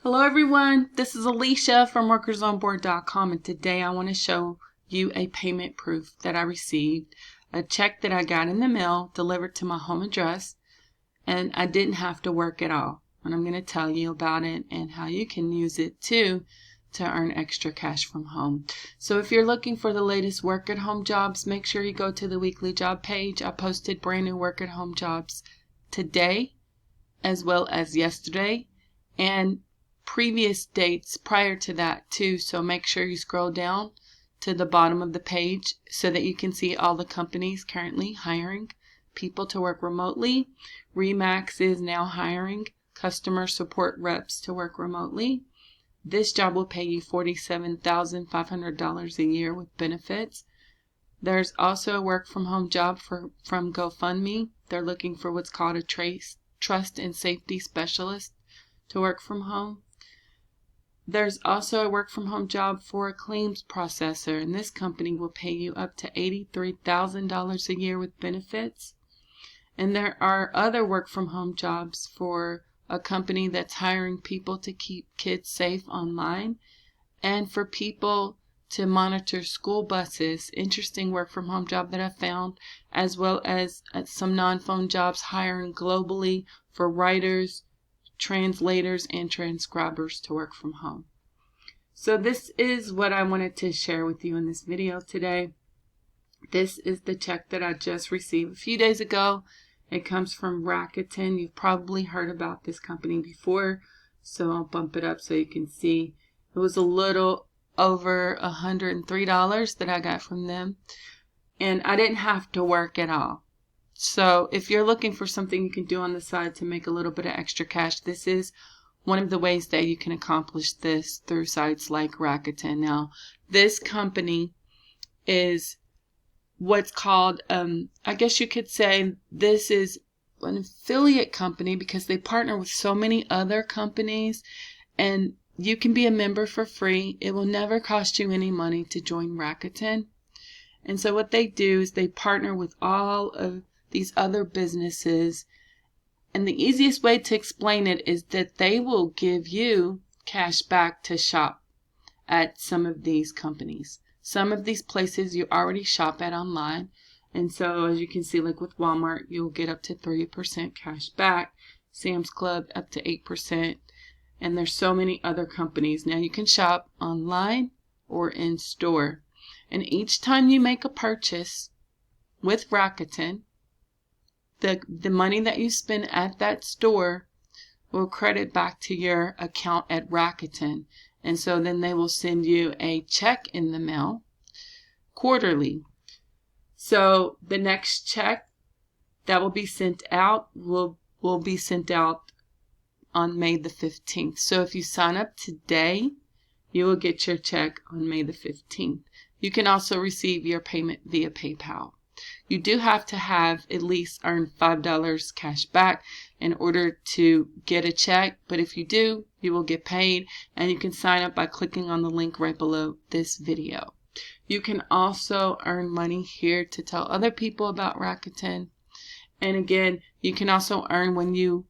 Hello everyone, this is Alicia from workersonboard.com, and today I want to show you a payment proof that I received, a check that I got in the mail delivered to my home address, and I didn't have to work at all. And I'm going to tell you about it and how you can use it too to earn extra cash from home. So if you're looking for the latest work at home jobs, make sure you go to the weekly job page. I posted brand new work at home jobs today as well as yesterday and previous dates prior to that too, so make sure you scroll down to the bottom of the page so that you can see all the companies currently hiring people to work remotely. Remax is now hiring customer support reps to work remotely. This job will pay you $47,500 a year with benefits. There's also a work from home job from GoFundMe. They're looking for what's called a trust and safety specialist to work from home. There's also a work from home job for a claims processor, and this company will pay you up to $83,000 a year with benefits. And there are other work from home jobs for a company that's hiring people to keep kids safe online and for people to monitor school buses. Interesting work from home job that I found, as well as some non-phone jobs hiring globally for writers, translators, and transcribers to work from home. So this is what I wanted to share with you in this video today. This is the check that I just received a few days ago. It comes from Rakuten. You've probably heard about this company before, so I'll bump it up so you can see. It was a little over $103 that I got from them, and I didn't have to work at all. So if you're looking for something you can do on the side to make a little bit of extra cash, this is one of the ways that you can accomplish this through sites like Rakuten. Now, this company is what's called, I guess you could say this is an affiliate company because they partner with so many other companies, and you can be a member for free. It will never cost you any money to join Rakuten. And so what they do is they partner with all of these other businesses, and the easiest way to explain it is that they will give you cash back to shop at some of these companies. Some of these places you already shop at online, and so as you can see, like with Walmart, you'll get up to 30% cash back, Sam's Club up to 8%, and there's so many other companies. Now you can shop online or in store, and each time you make a purchase with Rakuten, the money that you spend at that store will credit back to your account at Rakuten. And so then they will send you a check in the mail quarterly. So the next check that will be sent out will be sent out on May the 15th. So if you sign up today, you will get your check on May the 15th. You can also receive your payment via PayPal. You do have to have at least earned $5 cash back in order to get a check, but if you do, you will get paid, and you can sign up by clicking on the link right below this video. You can also earn money here to tell other people about Rakuten, and again, you can also earn when you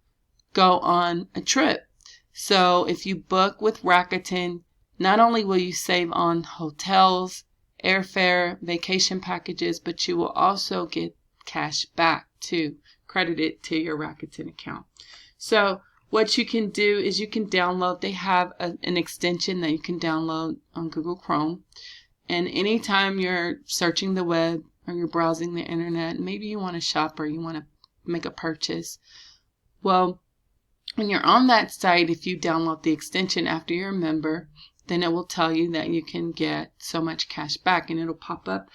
go on a trip. So if you book with Rakuten, not only will you save on hotels, airfare, vacation packages, but you will also get cash back too, credited to your Rakuten account. So what you can do is you can download, they have an extension that you can download on Google Chrome, and anytime you're searching the web or you're browsing the internet, maybe you want to shop or you want to make a purchase, well, when you're on that site, if you download the extension after you're a member, then it will tell you that you can get so much cash back, and it'll pop up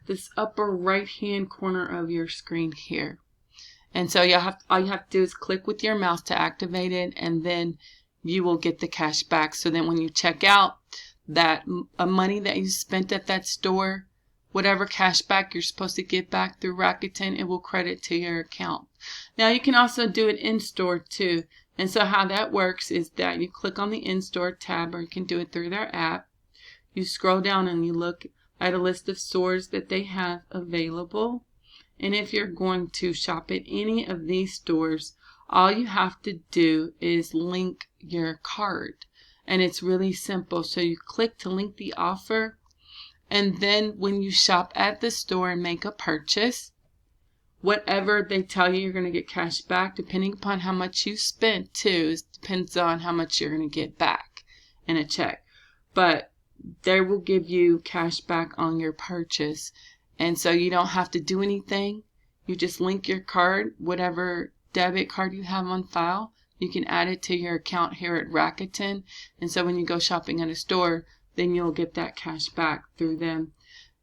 this upper right hand corner of your screen here. And so all you have to do is click with your mouse to activate it, and then you will get the cash back. So then when you check out, that money that you spent at that store, whatever cash back you're supposed to get back through Rakuten, it will credit to your account. Now you can also do it in store too. And so how that works is that you click on the in-store tab, or you can do it through their app. You scroll down and you look at a list of stores that they have available. And if you're going to shop at any of these stores, all you have to do is link your card. and it's really simple. So you click to link the offer, and then when you shop at the store and make a purchase, whatever they tell you, you're going to get cash back, depending upon how much you spent too. It depends on how much you're going to get back in a check. But they will give you cash back on your purchase. And so you don't have to do anything. You just link your card, whatever debit card you have on file. You can add it to your account here at Rakuten. And so when you go shopping at a store, then you'll get that cash back through them,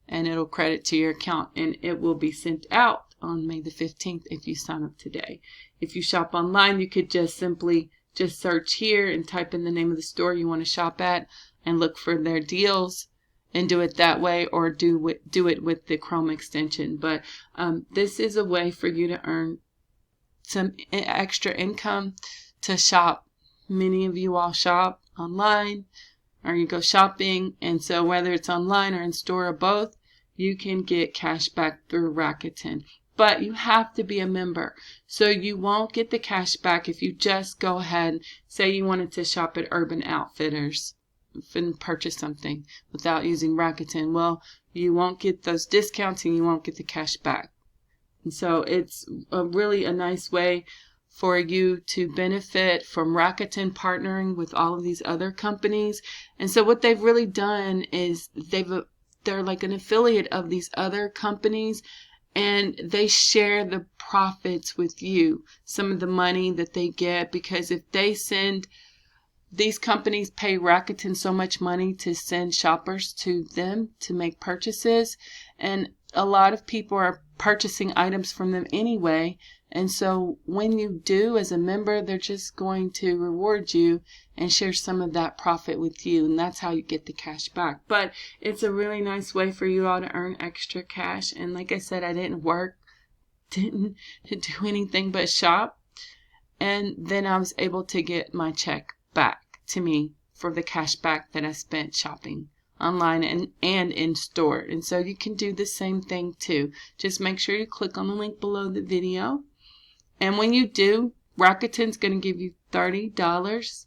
and it'll credit to your account, and it will be sent out on May the 15th if you sign up today. If you shop online, you could just simply search here and type in the name of the store you want to shop at and look for their deals and do it that way, or do it with the Chrome extension. But this is a way for you to earn some extra income to shop. Many of you all shop online, or you go shopping, and so whether it's online or in store or both, you can get cash back through Rakuten. But you have to be a member, so you won't get the cash back if you just go ahead, say you wanted to shop at Urban Outfitters and purchase something without using Rakuten. Well, you won't get those discounts and you won't get the cash back. And so it's really a nice way for you to benefit from Rakuten partnering with all of these other companies. And so what they've really done is they're like an affiliate of these other companies, and they share the profits with you, some of the money that they get, because if they send, these companies pay Rakuten so much money to send shoppers to them to make purchases, and a lot of people are purchasing items from them anyway. And so when you do as a member, they're just going to reward you and share some of that profit with you, and that's how you get the cash back. But it's a really nice way for you all to earn extra cash. And like I said, I didn't do anything but shop, and then I was able to get my check back to me for the cash back that I spent shopping online and in store. And so you can do the same thing too. Just make sure you click on the link below the video. And when you do, Rakuten's going to give you $30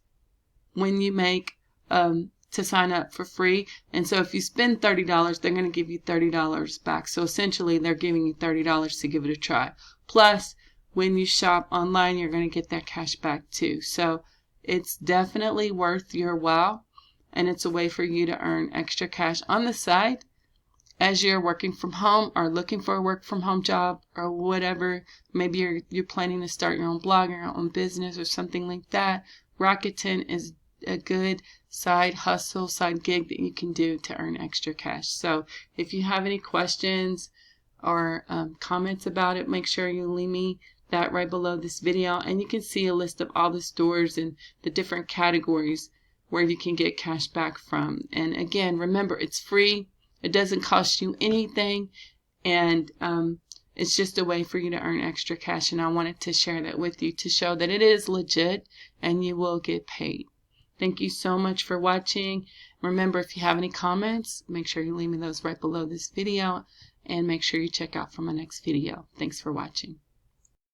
when you make to sign up for free. And so if you spend $30, they're going to give you $30 back. So essentially, they're giving you $30 to give it a try. Plus, when you shop online, you're going to get that cash back too. So it's definitely worth your while, and it's a way for you to earn extra cash on the side as you're working from home or looking for a work from home job or whatever. Maybe you're planning to start your own blog or your own business or something like that. Rakuten is a good side hustle, side gig that you can do to earn extra cash. So if you have any questions or comments about it, make sure you leave me that right below this video, and you can see a list of all the stores and the different categories where you can get cash back from. And again, remember, it's free. It doesn't cost you anything, and it's just a way for you to earn extra cash. And I wanted to share that with you to show that it is legit and you will get paid. Thank you so much for watching. Remember, if you have any comments, make sure you leave me those right below this video, and make sure you check out for my next video. Thanks for watching.